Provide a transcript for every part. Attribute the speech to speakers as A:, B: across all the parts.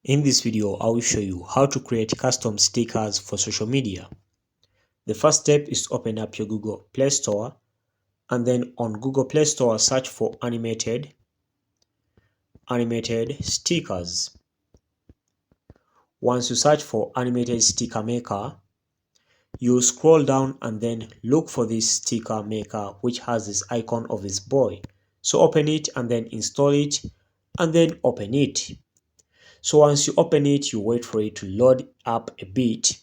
A: In this video, I will show you how to create custom stickers for social media. The first step is to open up your Google Play Store, and then on Google Play Store search for animated stickers. Once you search for animated sticker maker, you scroll down and then look for this sticker maker which has this icon of this boy. So open it and then install it and then open it. So once you open it, you wait for it to load up a bit.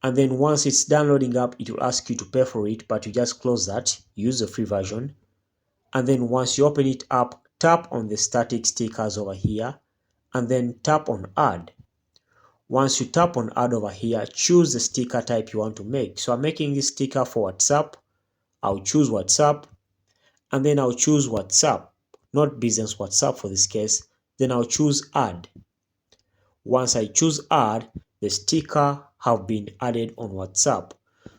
A: And then once it's done loading up, it will ask you to pay for it, but you just close that, use the free version. And then once you open it up, tap on the static stickers over here, and then tap on add. Once you tap on add over here, choose the sticker type you want to make. So I'm making this sticker for WhatsApp. I'll choose WhatsApp, and then I'll choose WhatsApp, not business WhatsApp for this case. Then I'll choose add. Once I choose add, the sticker have been added on WhatsApp.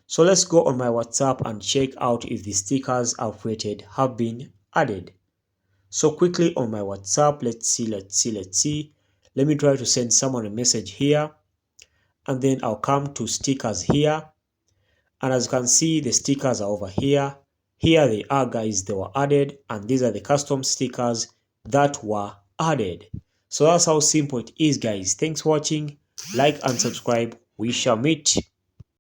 A: So let's go on my WhatsApp and check out if the stickers I've created have been added. So quickly on my WhatsApp, let's see. Let me try to send someone a message here, and then I'll come to stickers here. And as you can see, the stickers are over here. Here they are, guys, they were added, and these are the custom stickers that were added. So that's how simple it is, guys. Thanks for watching. Like and subscribe. We shall meet